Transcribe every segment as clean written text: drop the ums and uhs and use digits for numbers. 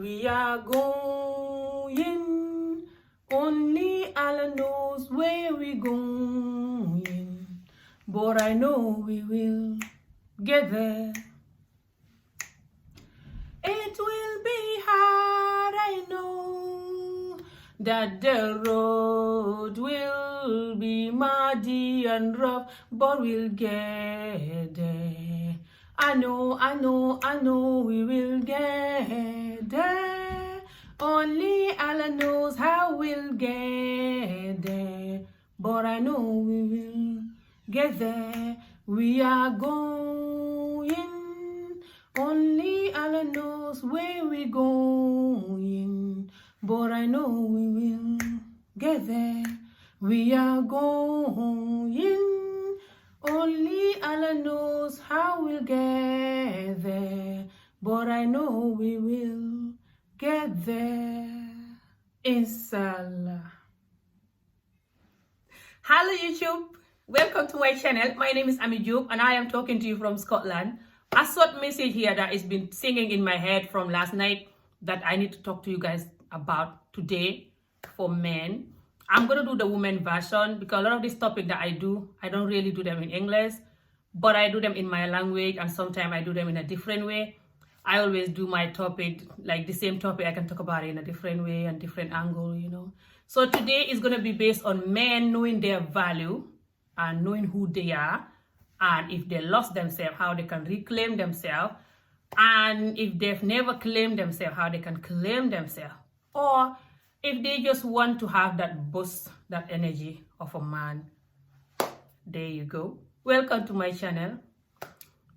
We are going, only Allah knows where we're going, but I know we will get there. It will be hard, I know, that the road will be muddy and rough, but we'll get there. I know we will get there. Only Allah knows how we'll get there, but I know we will get there. We are going, only Allah knows where we're going, but I know we will get there. We are going, only Allah knows how we'll get there, but I know we will get there. Inshallah. Hello YouTube, welcome to my channel. My name is Ami Joop and I am talking to you from Scotland. A short message here that has been singing in my head from last night that I need to talk to you guys about today for men. I'm going to do the women version because a lot of this topic that I do, I don't really do them in English, but I do them in my language, and sometimes I do them in a different way. I always do my topic, like the same topic, I can talk about it in a different way and different angle, you know. So today is going to be based on men knowing their value and knowing who they are, and if they lost themselves, how they can reclaim themselves, and if they've never claimed themselves, how they can claim themselves, or if they just want to have that boost, that energy of a man. There you go. Welcome to my channel.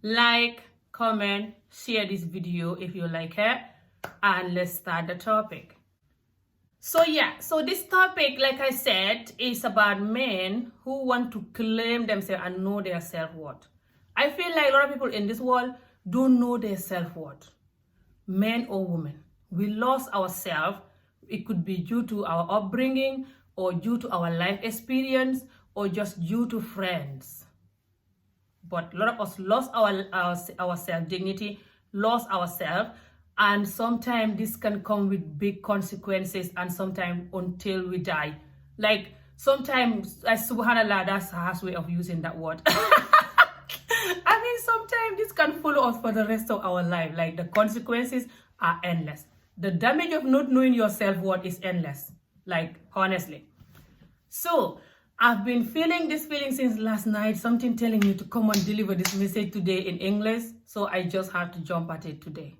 Like, comment, share this video if you like it, and let's start the topic. So this topic, like I said, is about men who want to claim themselves and know their self-worth. I feel like a lot of people in this world don't know their self-worth. Men or women, we lost ourselves. It could be due to our upbringing or due to our life experience or just due to friends. But a lot of us lost our self-dignity, lost ourselves, and sometimes this can come with big consequences, and sometimes until we die. Like sometimes, subhanallah, that's a harsh way of using that word. I mean, sometimes this can follow us for the rest of our life. Like the consequences are endless. The damage of not knowing your self-worth is endless, like honestly. So I've been feeling this feeling since last night, something telling me to come and deliver this message today in English. So I just have to jump at it today.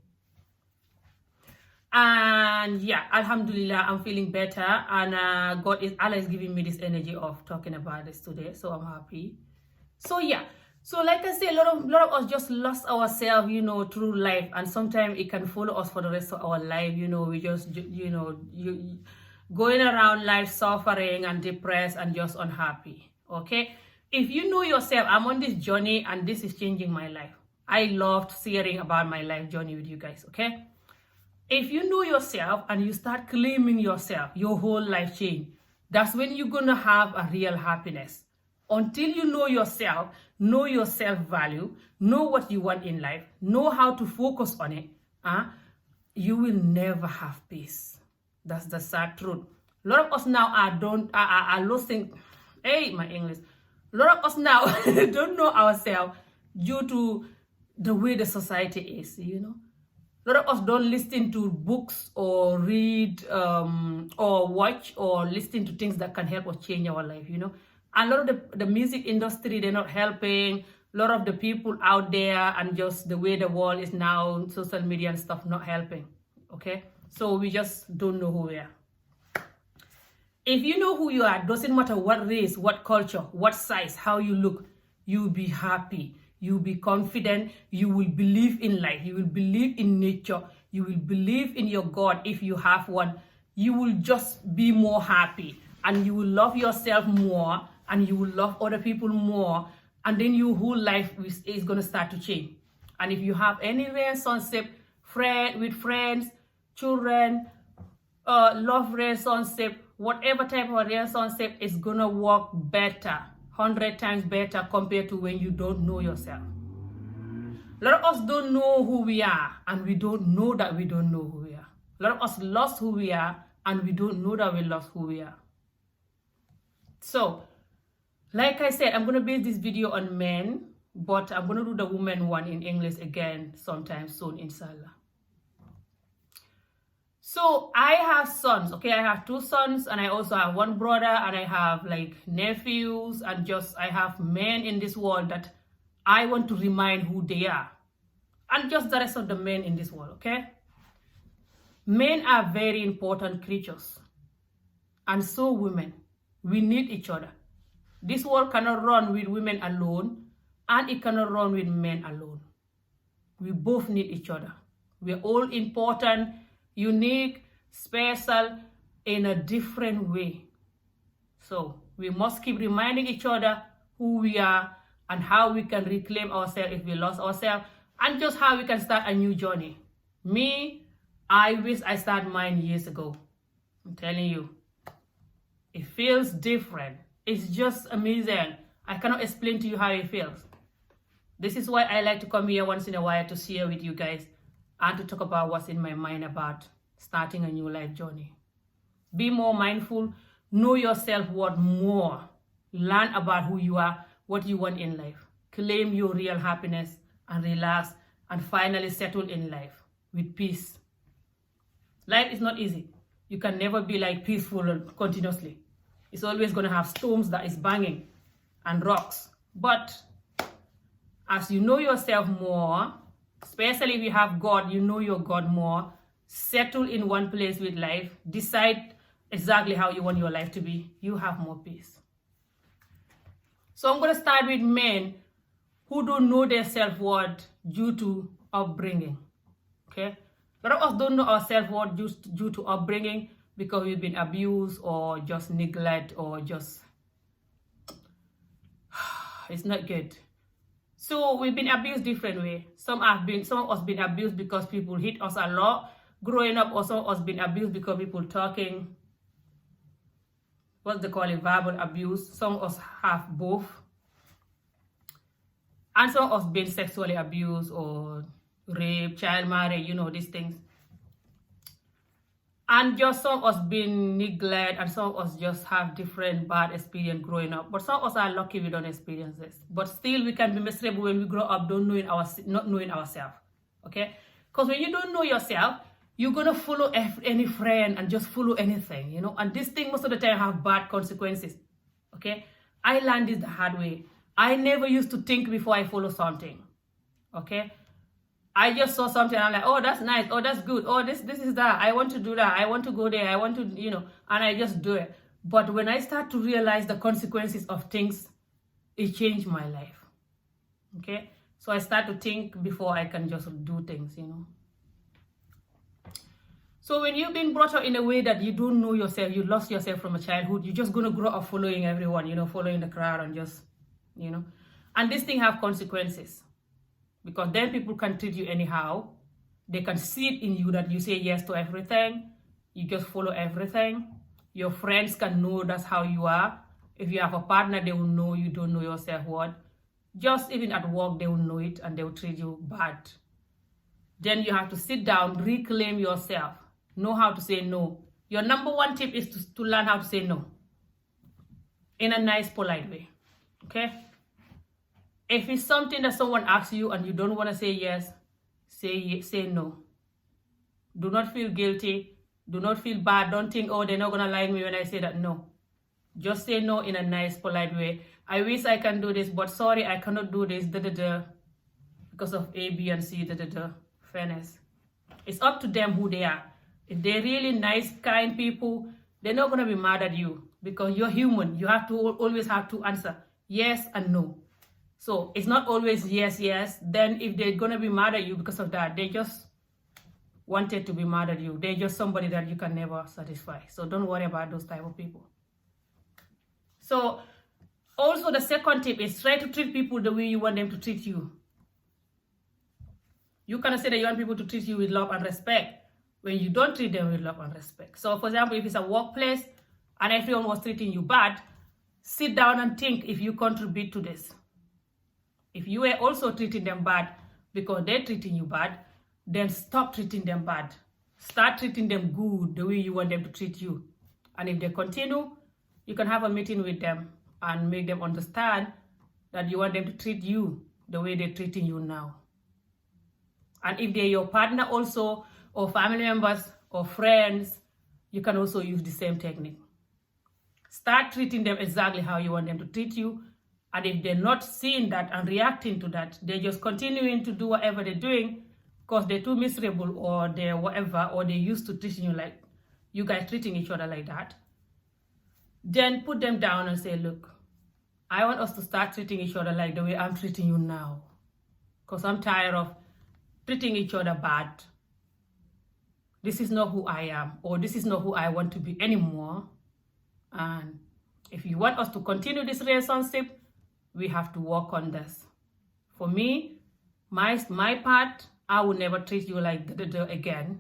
And yeah, alhamdulillah, I'm feeling better, and Allah is giving me this energy of talking about this today, so I'm happy. So yeah. So like I say, a lot of us just lost ourselves, you know, through life, and sometimes it can follow us for the rest of our life. You know, we just, you know, going around life suffering and depressed and just unhappy. Okay, if you know yourself, I'm on this journey and this is changing my life. I loved sharing about my life journey with you guys. Okay, if you know yourself and you start claiming yourself, your whole life change. That's when you're gonna have a real happiness. Until you know yourself, know your self-value, know what you want in life, know how to focus on it, you will never have peace. That's the sad truth. A lot of us now are losing, my English. A lot of us now don't know ourselves due to the way the society is, you know. A lot of us don't listen to books or read or watch or listen to things that can help us change our life, you know. A lot of the music industry, they're not helping. A lot of the people out there and just the way the world is now, social media and stuff, not helping. Okay? So we just don't know who we are. If you know who you are, doesn't matter what race, what culture, what size, how you look, you'll be happy. You'll be confident. You will believe in life. You will believe in nature. You will believe in your God if you have one. You will just be more happy. And you will love yourself more. And you will love other people more, and then your whole life is going to start to change. And if you have any relationship with friends, children, love relationship, whatever type of relationship, is going to work better, 100 times better compared to when you don't know yourself. A lot of us don't know who we are, and we don't know that we don't know who we are. A A lot of us lost who we are, and we don't know that we lost who we are. So, like I said, I'm going to base this video on men, but I'm going to do the woman one in English again sometime soon, inshallah. So, I have sons, okay? I have 2 sons, and I also have 1 brother, and I have like nephews, and I have men in this world that I want to remind who they are. And just the rest of the men in this world, okay? Men are very important creatures. And so women. We need each other. This world cannot run with women alone, and it cannot run with men alone. We both need each other. We're all important, unique, special, in a different way. So we must keep reminding each other who we are and how we can reclaim ourselves if we lost ourselves, and just how we can start a new journey. Me, I wish I started mine years ago. I'm telling you. It feels different. It's just amazing. I cannot explain to you how it feels. This is why I like to come here once in a while to share with you guys and to talk about what's in my mind about starting a new life journey. Be more mindful. Know your self-worth more. Learn about who you are, what you want in life. Claim your real happiness and relax and finally settle in life with peace. Life is not easy. You can never be like peaceful continuously. It's always going to have storms that is banging and rocks. But as you know yourself more, especially if you have God, you know your God more, settle in one place with life, decide exactly how you want your life to be, you have more peace. So I'm going to start with men who don't know their self-worth due to upbringing. Okay? A lot of us don't know our self-worth due to upbringing because we've been abused or just neglect or just... It's not good. So we've been abused different way. Some of us been abused because people hit us a lot growing up, or some of us been abused because people talking, what they call it, verbal abuse. Some of us have both. And some of us been sexually abused or rape, child marriage, you know, these things. And just some of us been neglected, and some of us just have different bad experience growing up. But some of us are lucky we don't experience this. But still, we can be miserable when we grow up not knowing ourselves. Okay? Because when you don't know yourself, you're going to follow any friend and just follow anything, you know. And this thing most of the time have bad consequences. Okay? I learned this the hard way. I never used to think before I follow something. Okay? I just saw something and I'm like, oh, that's nice. Oh, that's good. Oh, this is that. I want to do that. I want to go there. I want to, you know, and I just do it. But when I start to realize the consequences of things, it changed my life. Okay? So I start to think before I can just do things, you know. So when you've been brought up in a way that you don't know yourself, you lost yourself from a childhood, you're just going to grow up following everyone, you know, following the crowd and just, you know. And this thing have consequences. Because then people can treat you anyhow. They can see it in you that you say yes to everything. You just follow everything. Your friends can know that's how you are. If you have a partner, they will know you don't know your self-worth. Just even at work, they will know it and they will treat you bad. Then you have to sit down, reclaim yourself. Know how to say no. Your number one tip is to learn how to say no. In a nice, polite way. Okay? If it's something that someone asks you and you don't want to say yes, say no. Do not feel guilty. Do not feel bad. Don't think, oh, they're not going to like me when I say that. No. Just say no in a nice, polite way. I wish I can do this, but sorry, I cannot do this, because of A, B, and C, Fairness. It's up to them who they are. If they're really nice, kind people, they're not going to be mad at you because you're human. You have to always have to answer yes and no. So it's not always yes, yes. Then if they're going to be mad at you because of that, they just wanted to be mad at you. They're just somebody that you can never satisfy. So don't worry about those type of people. So also the second tip is try to treat people the way you want them to treat you. You cannot say that you want people to treat you with love and respect when you don't treat them with love and respect. So for example, if it's a workplace and everyone was treating you bad, sit down and think if you contribute to this. If you were also treating them bad because they're treating you bad, then stop treating them bad. Start treating them good the way you want them to treat you. And if they continue, you can have a meeting with them and make them understand that you want them to treat you the way they're treating you now. And if they're your partner also, or family members, or friends, you can also use the same technique. Start treating them exactly how you want them to treat you. And if they're not seeing that and reacting to that, they're just continuing to do whatever they're doing because they're too miserable or they're whatever, or they're used to treating you like, you guys treating each other like that, then put them down and say, look, I want us to start treating each other like the way I'm treating you now. Because I'm tired of treating each other bad. This is not who I am, or this is not who I want to be anymore. And if you want us to continue this relationship, we have to work on this. For me, my part, I will never treat you like again.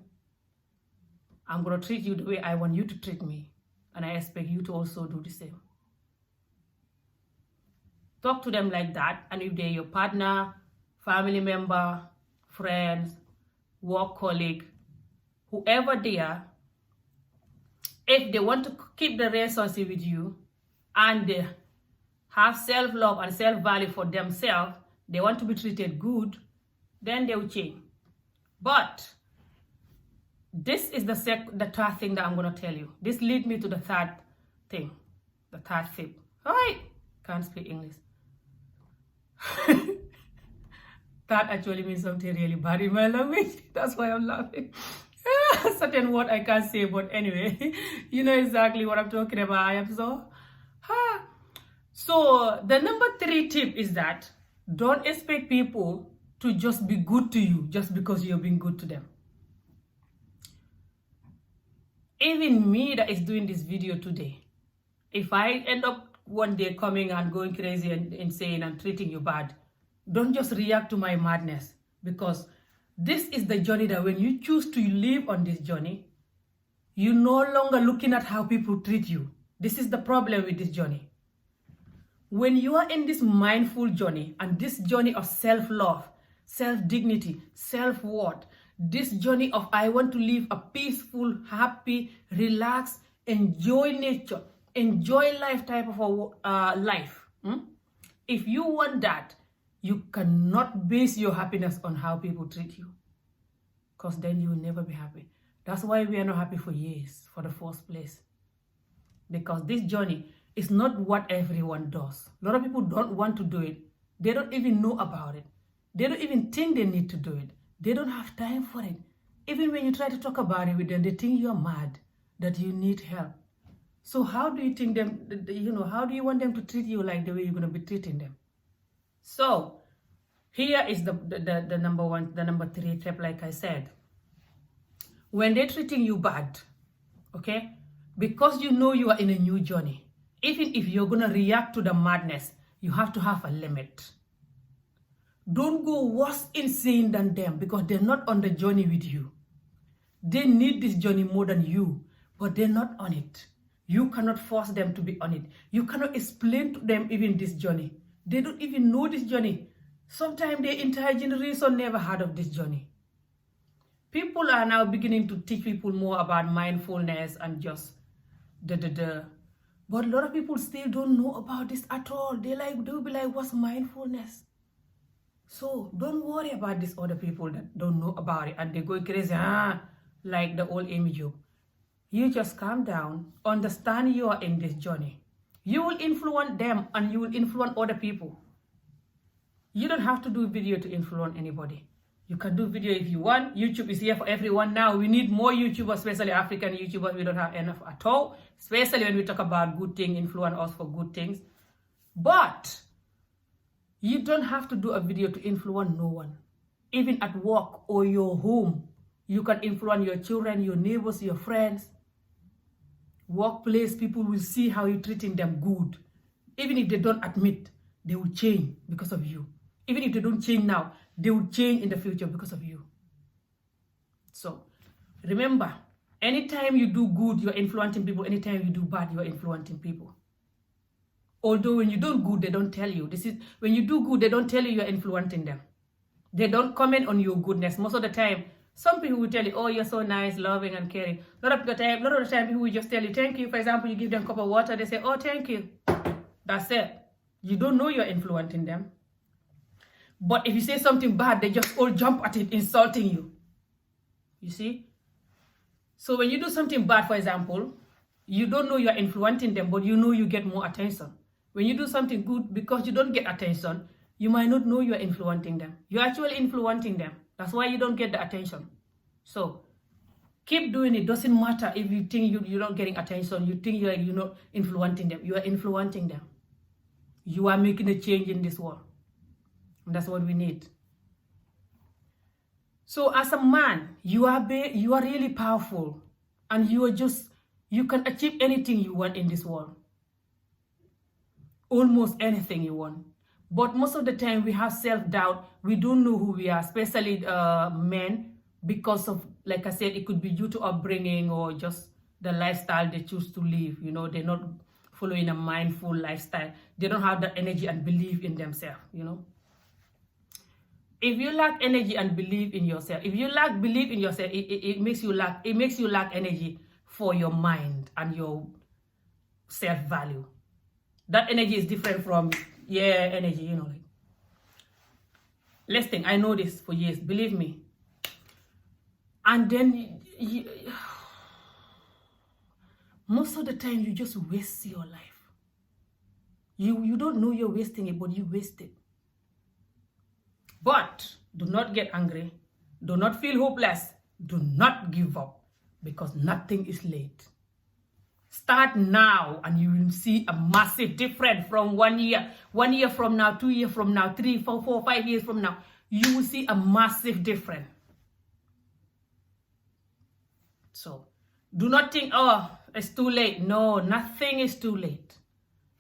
I'm going to treat you the way I want you to treat me. And I expect you to also do the same. Talk to them like that. And if they're your partner, family member, friends, work colleague, whoever they are, if they want to keep the relationship with you and they have self-love and self-value for themselves, they want to be treated good, then they will change. But this is the third thing that I'm going to tell you. This leads me to the third thing, the third tip. Hi, can't speak English. That actually means something really bad in my language. That's why I'm laughing. Certain word I can't say, but anyway, you know exactly what I'm talking about. I am so the number 3 tip is that don't expect people to just be good to you just because you're being good to them. Even me that is doing this video today, if I end up one day coming and going crazy and insane and treating you bad, don't just react to my madness, because this is the journey that when you choose to live on this journey, you're no longer looking at how people treat you. This is the problem with this journey. When you are in this mindful journey and this journey of self-love, self-dignity, self-worth, this journey of I want to live a peaceful, happy, relaxed, enjoy nature, enjoy life type of a life. If you want that, you cannot base your happiness on how people treat you, because then you will never be happy. That's why we are not happy for years, for the first place. Because this journey is not what everyone does. A lot of people don't want to do it. They don't even know about it. They don't even think they need to do it. They don't have time for it. Even when you try to talk about it with them, they think you're mad, that you need help. So how do you think them, how do you want them to treat you like the way you're going to be treating them? So here is the number 1, the number 3 tip, like I said. When they're treating you bad, okay, because you know you are in a new journey, even if you're going to react to the madness, you have to have a limit. Don't go worse insane than them, because they're not on the journey with you. They need this journey more than you, but they're not on it. You cannot force them to be on it. You cannot explain to them even this journey. They don't even know this journey. Sometimes their entire generation never heard of this journey. People are now beginning to teach people more about mindfulness and just But a lot of people still don't know about this at all. They'll be like, what's mindfulness? So don't worry about these other people that don't know about it and they're going crazy, like the old Amy Job. You just calm down, understand you are in this journey. You will influence them and you will influence other people. You don't have to do video to influence anybody. You can do video if you want. YouTube is here for everyone now. We need more YouTubers, especially African YouTubers. We don't have enough at all, especially when we talk about good things, influence us for good things. But you don't have to do a video to influence no one. Even at work or your home, you can influence your children, your neighbors, your friends. Workplace, people will see how you're treating them good. Even if they don't admit, they will change because of you. Even if they don't change now, they will change in the future because of you. So remember, anytime you do good, you're influencing people. Anytime you do bad, you're influencing people. Although when you do good, they don't tell you. When you do good, they don't tell you you're influencing them. They don't comment on your goodness. Most of the time, Some people will tell you, oh, you're so nice, loving, and caring. A lot of the time, people will just tell you, thank you. For example, you give them a cup of water, they say, oh, thank you. That's it. You don't know you're influencing them. But if you say something bad, they just all jump at it, insulting you. You see? So when you do something bad, for example, you don't know you're influencing them, but you know you get more attention. When you do something good, because you don't get attention, you might not know you're influencing them. You're actually influencing them. That's why you don't get the attention. So keep doing it. Doesn't matter if you think you're not getting attention, you think you're not influencing them. You are influencing them. You are making a change in this world. And that's what we need. So as a man, you are really powerful, and you can achieve anything you want in this world. Almost anything you want. But most of the time we have self-doubt. We don't know who we are, especially men, because of, like I said, it could be due to upbringing or just the lifestyle they choose to live. They're not following a mindful lifestyle. They don't have the energy and belief in themselves, If you lack energy and belief in yourself, if you lack belief in yourself, it makes you lack energy for your mind and your self-value. That energy is different from energy, Let's think, I know this for years, believe me. And then most of the time you just waste your life. You don't know you're wasting it, but you waste it. But do not get angry. Do not feel hopeless. Do not give up, because nothing is late. Start now and you will see a massive difference from 1 year. 1 year from now, 2 years from now, 3, 4, 5 years from now. You will see a massive difference. So do not think, oh, it's too late. No, nothing is too late.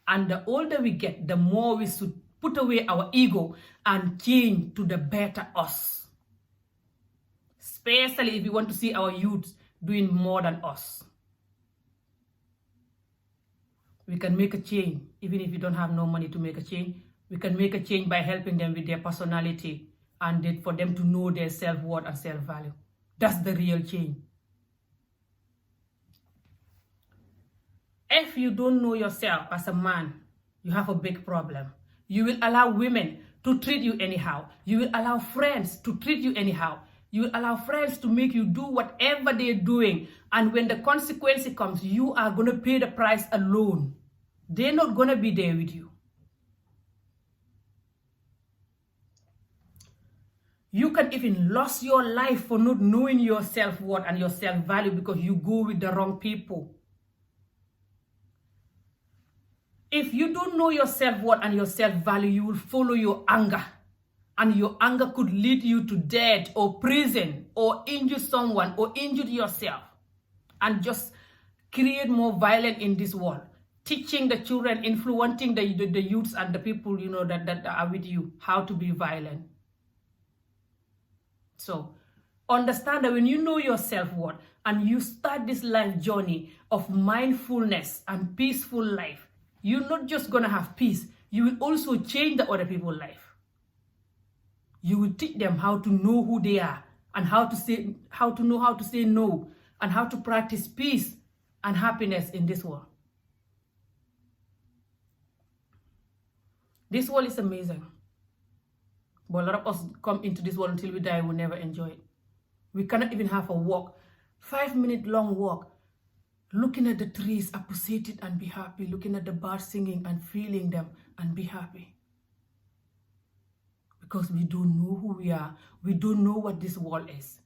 And the older we get, the more we should put away our ego and change to the better us. Especially if we want to see our youths doing more than us. We can make a change, even if you don't have no money to make a change. We can make a change by helping them with their personality and for them to know their self-worth and self-value. That's the real change. If you don't know yourself as a man, you have a big problem. You will allow women to treat you anyhow. You will allow friends to treat you anyhow. You will allow friends to make you do whatever they're doing. And when the consequence comes, you are going to pay the price alone. They're not going to be there with you. You can even lose your life for not knowing your self-worth and your self-value because you go with the wrong people. If you don't know your self-worth and your self-value, you will follow your anger. And your anger could lead you to death or prison or injure someone or injure yourself. And just create more violence in this world. Teaching the children, influencing the youths and the people, that are with you, how to be violent. So, understand that when you know your self-worth and you start this life journey of mindfulness and peaceful life, you're not just going to have peace, you will also change the other people's life. You will teach them how to know who they are and how to know how to say no and how to practice peace and happiness in this world. This world is amazing. But a lot of us come into this world until we die, we'll never enjoy it. We cannot even have a walk, 5-minute long walk, looking at the trees, appreciate it and be happy, looking at the birds singing and feeling them and be happy. Because we don't know who we are. We don't know what this world is.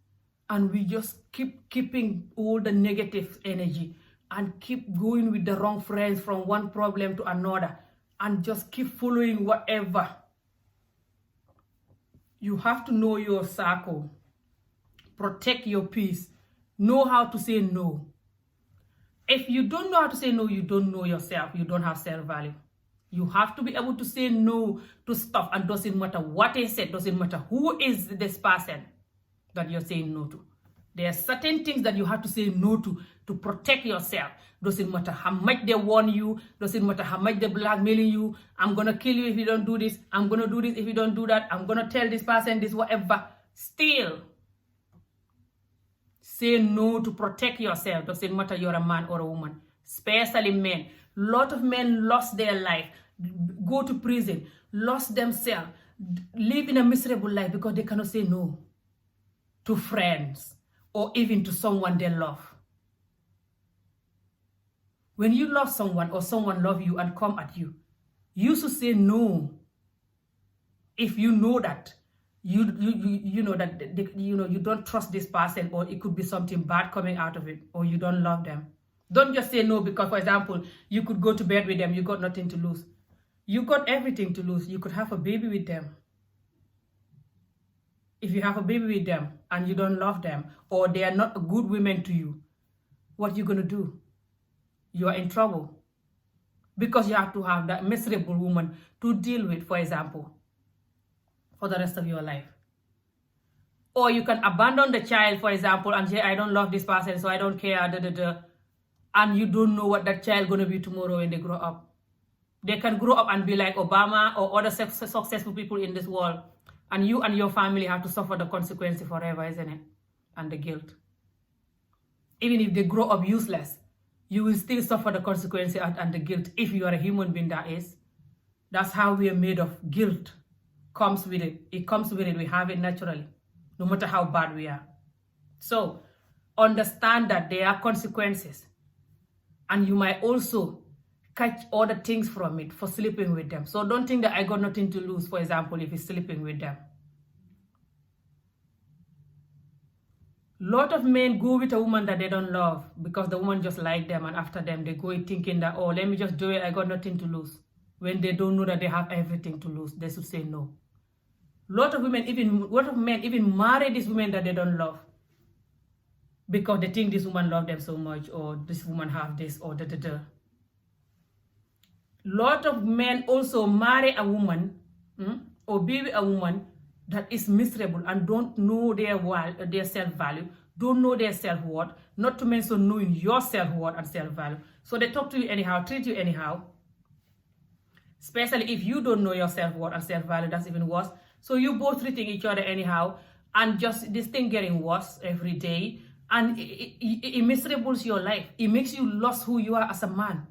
And we just keeping all the negative energy and keep going with the wrong friends from one problem to another and just keep following whatever. You have to know your circle. Protect your peace. Know how to say no. If you don't know how to say no, you don't know yourself. You don't have self-value. You have to be able to say no to stuff, and doesn't matter what is said, doesn't matter who is this person that you're saying no to. There are certain things that you have to say no to protect yourself. Doesn't matter how much they warn you, doesn't matter how much they're blackmailing you. I'm going to kill you if you don't do this. I'm going to do this if you don't do that. I'm going to tell this person this, whatever. Still, say no to protect yourself. Doesn't matter you're a man or a woman, especially men. Lot of men lost their life, go to prison, lost themselves, live in a miserable life because they cannot say no to friends or even to someone they love. When you love someone or someone love you and come at you, you should say no. If you know that you know that you don't trust this person, or it could be something bad coming out of it, or you don't love them. Don't just say no because, for example, you could go to bed with them, you got nothing to lose. You got everything to lose. You could have a baby with them. If you have a baby with them and you don't love them, or they are not good women to you, what are you going to do? You are in trouble. Because you have to have that miserable woman to deal with, for example, for the rest of your life. Or you can abandon the child, for example, and say, I don't love this person, so I don't care, and you don't know what that child going to be tomorrow when they grow up. They can grow up and be like Obama or other successful people in this world, and you and your family have to suffer the consequences forever, isn't it? And the guilt. Even if they grow up useless, you will still suffer the consequences and the guilt if you are a human being, that is. That's how we are made of. Guilt comes with it. It comes with it. We have it naturally, no matter how bad we are. So understand that there are consequences, and you might also catch other things from it for sleeping with them. So don't think that I got nothing to lose, for example, if you're sleeping with them. Lot of men go with a woman that they don't love because the woman just like them, and after them they go thinking that, oh, let me just do it, I got nothing to lose. When they don't know that they have everything to lose, they should say no. Lot of men even marry these women that they don't love because they think this woman love them so much, or this woman have this, or da. Lot of men also marry a woman or be with a woman that is miserable and don't know their self-value, don't know their self-worth, not to mention knowing your self-worth and self-value. So they talk to you anyhow, treat you anyhow. Especially if you don't know your self-worth and self-value, that's even worse. So you both treating each other anyhow, and just this thing getting worse every day, and it miserables your life. It makes you lose who you are as a man.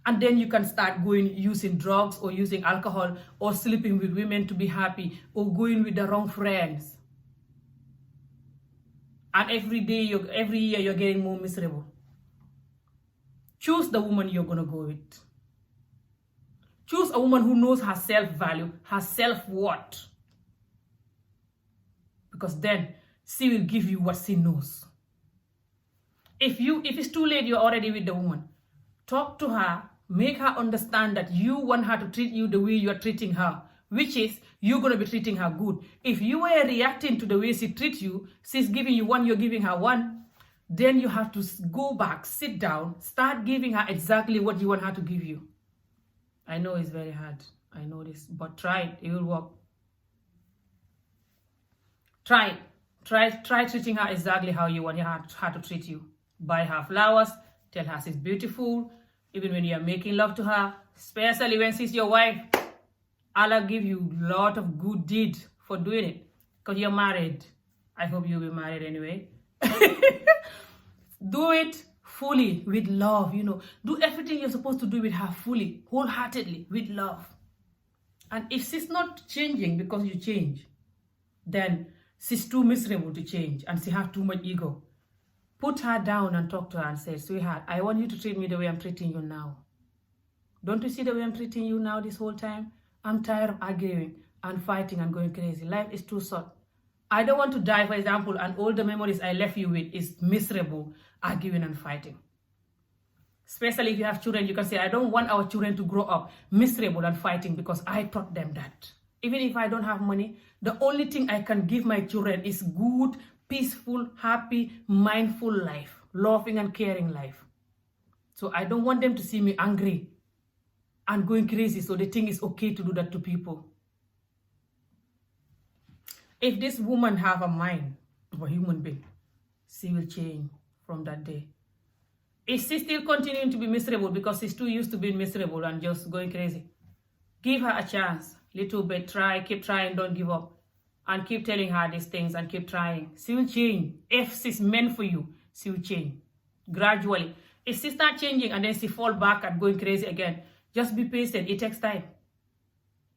And then you can start using drugs or using alcohol or sleeping with women to be happy, or going with the wrong friends. And every year you're getting more miserable. Choose the woman you're going to go with. Choose a woman who knows her self-value, her self-worth. Because then she will give you what she knows. If it's too late, you're already with the woman. Talk to her. Make her understand that you want her to treat you the way you are treating her, which is you're going to be treating her good. If you were reacting to the way she treats you, she's giving you one, you're giving her one, then you have to go back, sit down, start giving her exactly what you want her to give you. I know it's very hard. I know this, but try it. It will work. Try it. Try treating her exactly how you want her to treat you. Buy her flowers. Tell her she's beautiful. Even when you are making love to her, especially when she's your wife, Allah give you a lot of good deeds for doing it. Because you're married. I hope you'll be married anyway. Do it fully with love, Do everything you're supposed to do with her fully, wholeheartedly, with love. And if she's not changing because you change, then she's too miserable to change and she has too much ego. Put her down and talk to her and say, sweetheart, I want you to treat me the way I'm treating you now. Don't you see the way I'm treating you now this whole time? I'm tired of arguing and fighting and going crazy. Life is too short. I don't want to die, for example, and all the memories I left you with is miserable, arguing and fighting. Especially if you have children, you can say, I don't want our children to grow up miserable and fighting because I taught them that. Even if I don't have money, the only thing I can give my children is good, peaceful, happy, mindful life, loving and caring life. So I don't want them to see me angry and going crazy, so they think it's okay to do that to people. If this woman have a mind of a human being, she will change from that day. If she's still continuing to be miserable because she's too used to being miserable and just going crazy, give her a chance, little bit, keep trying, don't give up. and keep telling her these things and keep trying. She will change. If she's meant for you, she will change gradually. If she starts changing and then she fall back and going crazy again, just be patient. It takes time.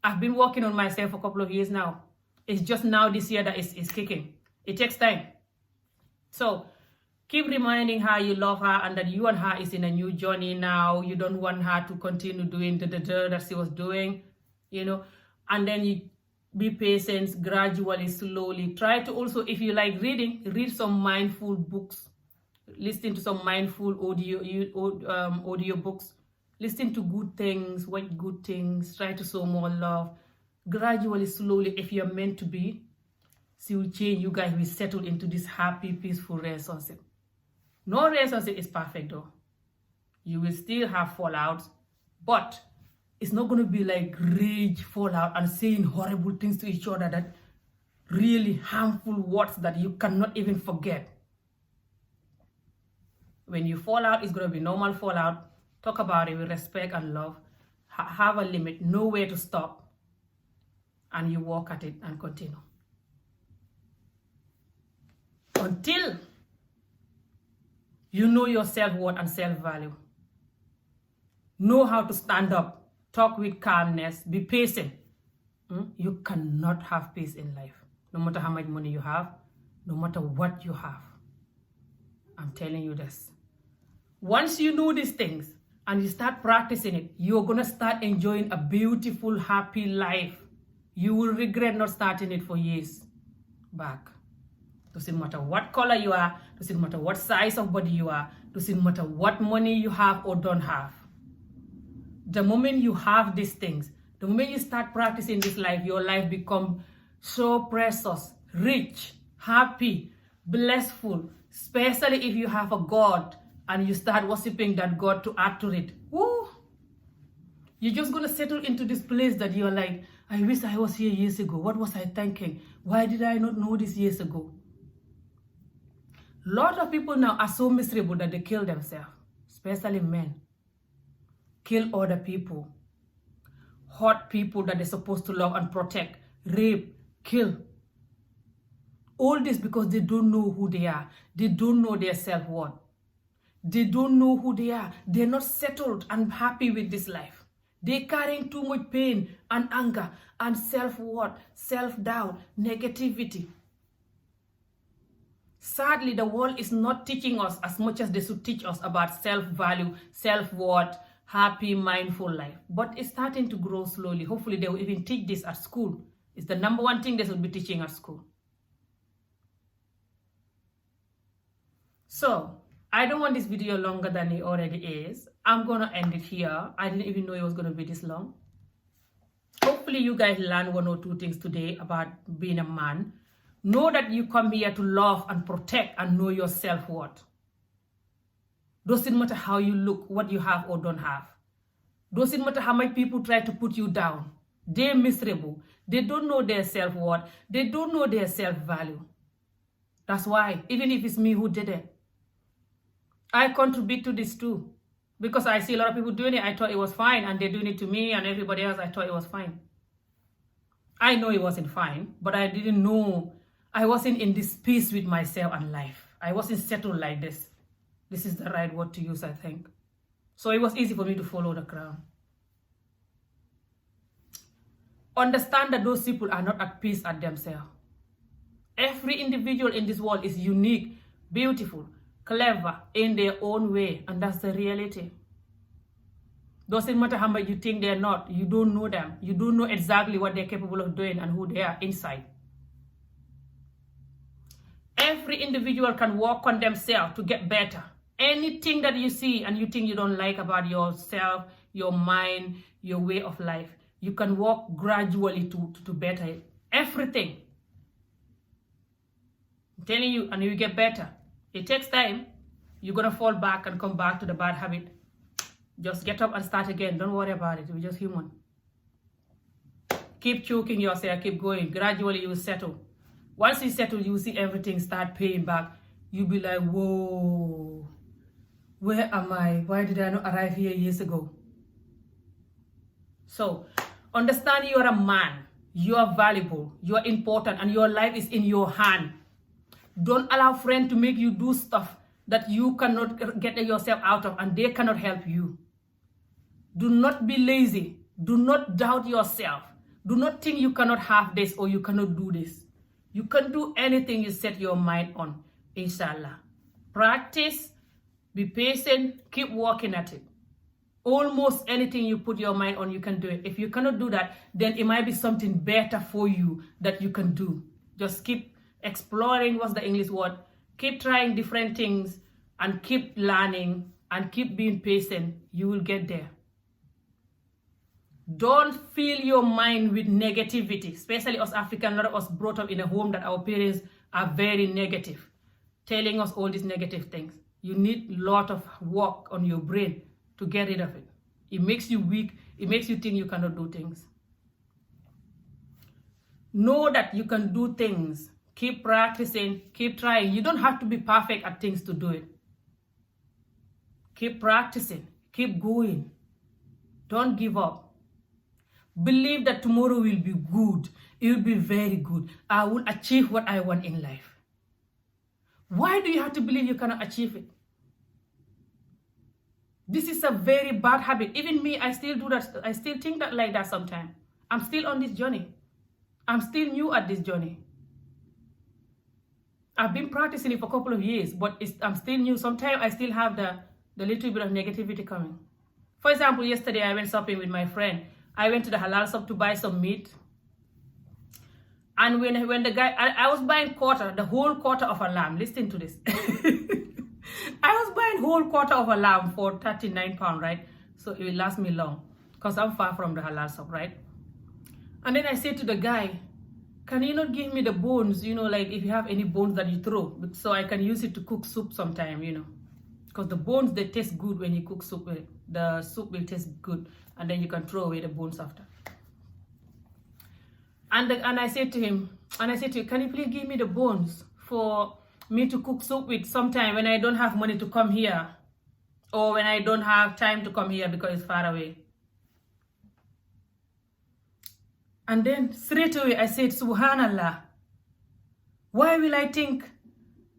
I've been working on myself for a couple of years now. It's just now this year that it's kicking. It takes time. So keep reminding her you love her and that you and her is in a new journey now. You don't want her to continue doing the that she was doing, and then you be patient, gradually, slowly. Try to also, if you like reading, read some mindful books. Listen to some mindful audio books. Listen to good things, watch good things, try to show more love. Gradually, slowly, if you're meant to be, she will change. You guys will settle into this happy, peaceful relationship. No relationship is perfect though. You will still have fallouts, but it's not going to be like rage fallout and saying horrible things to each other, that really harmful words that you cannot even forget. When you fall out, it's going to be normal fallout. Talk about it with respect and love. Have a limit, know where to stop, and you walk at it and continue. Until you know your self-worth and self-value. Know how to stand up, talk with calmness, be patient. You cannot have peace in life. No matter how much money you have, no matter what you have. I'm telling you this. Once you know these things and you start practicing it, you're going to start enjoying a beautiful, happy life. You will regret not starting it for years back. Doesn't matter what color you are, doesn't matter what size of body you are, doesn't matter what money you have or don't have. The moment you have these things, the moment you start practicing this life, your life becomes so precious, rich, happy, blissful, especially if you have a God and you start worshiping that God to add to it. Woo! You're just going to settle into this place that you're like, I wish I was here years ago. What was I thinking? Why did I not know this years ago? A lot of people now are so miserable that they kill themselves, especially men. Kill other people. Hurt people that they're supposed to love and protect. Rape, kill. All this because they don't know who they are. They don't know their self-worth. They don't know who they are. They're not settled and happy with this life. They're carrying too much pain and anger and self-worth, self-doubt, negativity. Sadly, the world is not teaching us as much as they should teach us about self-value, self-worth, happy, mindful life. But it's starting to grow slowly. Hopefully, they will even teach this at school. It's the number one thing they should be teaching at school. So, I don't want this video longer than it already is. I'm going to end it here. I didn't even know it was going to be this long. Hopefully, you guys learned one or two things today about being a man. Know that you come here to love and protect and know your self-worth. Doesn't matter how you look, what you have or don't have. Doesn't matter how much people try to put you down. They're miserable. They don't know their self-worth. They don't know their self-value. That's why, even if it's me who did it, I contribute to this too. Because I see a lot of people doing it, I thought it was fine, and they're doing it to me and everybody else, I thought it was fine. I know it wasn't fine, but I didn't know. I wasn't in this peace with myself and life. I wasn't settled like this. This is the right word to use, I think. So it was easy for me to follow the crowd. Understand that those people are not at peace at themselves. Every individual in this world is unique, beautiful, clever in their own way, and that's the reality. Doesn't matter how much you think they're not, you don't know them. You don't know exactly what they're capable of doing and who they are inside. Every individual can work on themselves to get better. Anything that you see and you think you don't like about yourself, your mind, your way of life, you can work gradually to better it. Everything. I'm telling you, and you get better. It takes time. You're going to fall back and come back to the bad habit. Just get up and start again. Don't worry about it. We're just human. Keep choking yourself. Keep going. Gradually, you will settle. Once you settle, you will see everything start paying back. You'll be like, whoa, where am I? Why did I not arrive here years ago? So, understand you are a man. You are valuable, you are important, and your life is in your hand. Don't allow friends to make you do stuff that you cannot get yourself out of and they cannot help you. Do not be lazy. Do not doubt yourself. Do not think you cannot have this or you cannot do this. You can do anything you set your mind on, inshallah. Practice, be patient, keep working at it. Almost anything you put your mind on, you can do it. If you cannot do that, then it might be something better for you that you can do. Just keep exploring, what's the English word? Keep trying different things and keep learning and keep being patient. You will get there. Don't fill your mind with negativity, especially us Africans. A lot of us brought up in a home that our parents are very negative, telling us all these negative things. You need a lot of work on your brain to get rid of it. It makes you weak. It makes you think you cannot do things. Know that you can do things. Keep practicing. Keep trying. You don't have to be perfect at things to do it. Keep practicing. Keep going. Don't give up. Believe that tomorrow will be good. It will be very good. I will achieve what I want in life. Why do you have to believe you cannot achieve it? This is a very bad habit. Even me, I still do that. I still think that like that sometimes. I'm still on this journey. I'm still new at this journey. I've been practicing it for a couple of years, but I'm still new. Sometimes I still have the little bit of negativity coming. For example, yesterday I went shopping with my friend. I went to the halal shop to buy some meat. And when the guy, I was buying the whole quarter of a lamb. Listen to this. I was buying whole quarter of a lamb for £39, right? So it will last me long because I'm far from the halal shop, right? And then I said to the guy, can you not give me the bones, like if you have any bones that you throw, so I can use it to cook soup sometime, because the bones, they taste good when you cook soup with it. The soup will taste good, and then you can throw away the bones after. And I said to him, can you please give me the bones for me to cook soup with sometime when I don't have money to come here, or when I don't have time to come here because it's far away. And then straight away I said, Subhanallah, why will I think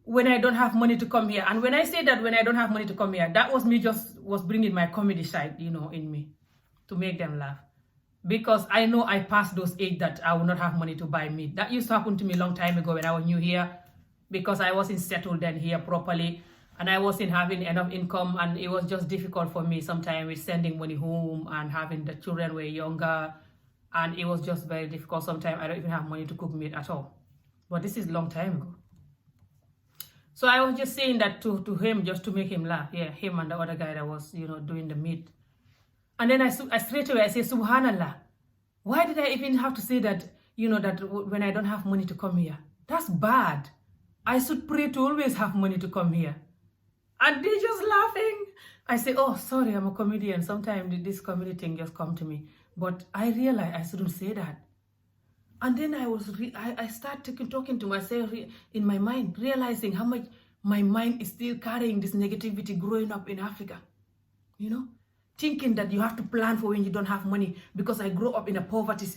when I don't have money to come here? And when I say that when I don't have money to come here, that was me was bringing my comedy side, in me to make them laugh. Because I know I passed those age that I will not have money to buy meat. That used to happen to me a long time ago when I was new here, because I wasn't settled then here properly, and I wasn't having enough income, and it was just difficult for me sometimes with sending money home and having the children were younger, and it was just very difficult. Sometimes I don't even have money to cook meat at all. But this is a long time ago. So I was just saying that to him just to make him laugh. Yeah, him and the other guy that was, doing the meat. And then I straight away I say, Subhanallah, why did I even have to say that, that when I don't have money to come here? That's bad. I should pray to always have money to come here. And they just laughing. I say, oh, sorry, I'm a comedian. Sometimes this comedy thing just come to me. But I realized I shouldn't say that. And then I started talking to myself in my mind, realizing how much my mind is still carrying this negativity growing up in Africa. Thinking that you have to plan for when you don't have money, because I grew up in a poverty.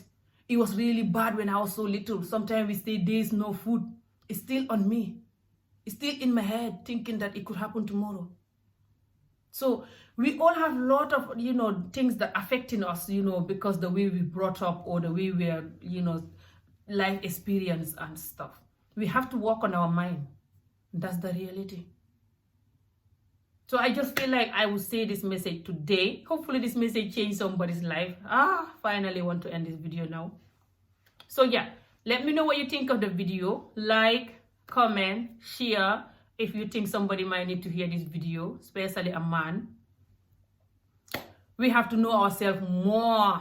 It was really bad when I was so little. Sometimes we stay days, no food. It's still on me. It's still in my head, thinking that it could happen tomorrow. So we all have a lot of, things that affecting us, because the way we brought up or the way we are, life experience and stuff. We have to work on our mind. That's the reality. So I just feel like I will say this message today. Hopefully this message changed somebody's life. Finally want to end this video now. So yeah, let me know what you think of the video. Like, comment, share if you think somebody might need to hear this video, especially a man. We have to know ourselves more,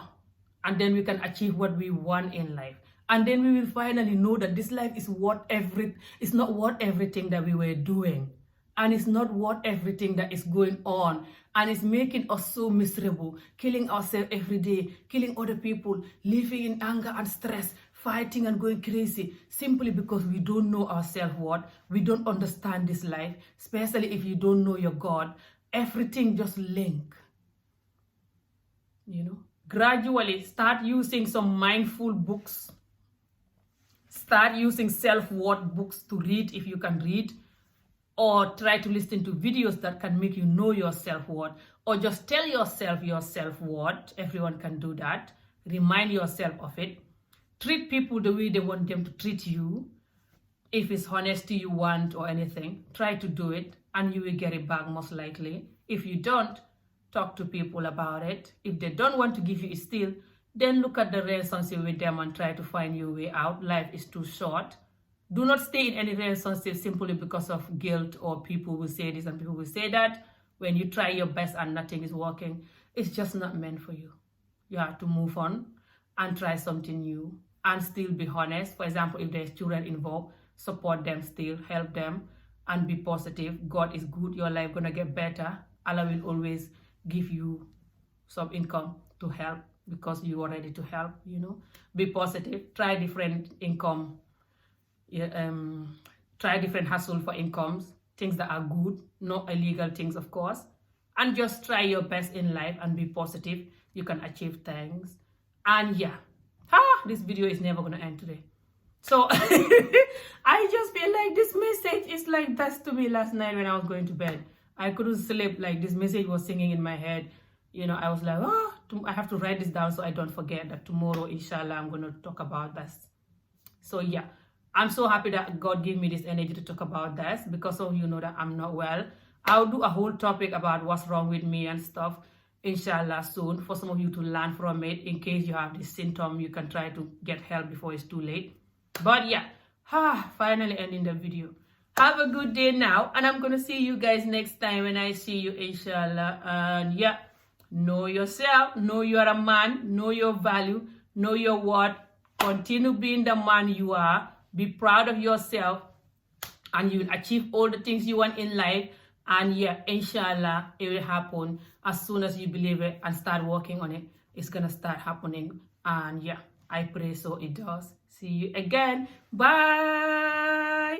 and then we can achieve what we want in life. And then we will finally know that this life is it's not worth everything that we were doing. And it's not worth everything that is going on. And it's making us so miserable, killing ourselves every day, killing other people, living in anger and stress, fighting and going crazy, simply because we don't know our self-worth. We don't understand this life, especially if you don't know your God. Everything just link. gradually start using some mindful books. Start using self-worth books to read if you can read, or try to listen to videos that can make you know your self-worth, or just tell yourself your self-worth. Everyone can do that. Remind yourself of it. Treat people the way they want them to treat you. If it's honesty you want or anything, try to do it and you will get it back most likely. If you don't, talk to people about it. If they don't want to give you a still, then look at the relationship with them and try to find your way out. Life is too short. Do not stay in any relationship simply because of guilt or people will say this and people will say that. When you try your best and nothing is working, it's just not meant for you. You have to move on and try something new and still be honest. For example, if there's children involved, support them still, help them, and be positive. God is good. Your life gonna get better. Allah will always give you some income to help because you are ready to help, you know. Be positive. Try different income. Try different hustle for incomes, things that are good, not illegal things, of course. And just try your best in life and be positive. You can achieve things. And yeah, this video is never gonna end today. So I just feel like this message is like that to me last night when I was going to bed. I couldn't sleep. Like, this message was singing in my head. You know, I was like, I have to write this down so I don't forget that tomorrow, inshallah, I'm going to talk about this. So yeah, I'm so happy that God gave me this energy to talk about this, because of you know that I'm not well. I'll do a whole topic about what's wrong with me and stuff, inshallah, soon, for some of you to learn from it. In case you have this symptom, you can try to get help before it's too late. But yeah, finally ending the video. Have a good day now, and I'm gonna see you guys next time when I see you, inshallah. And yeah, know yourself, know you're a man, know your value, know your worth. Continue being the man you are. Be proud of yourself, and you will achieve all the things you want in life. And yeah, inshallah, it will happen as soon as you believe it and start working on it. It's gonna start happening. And yeah, I pray so it does. See you again. Bye.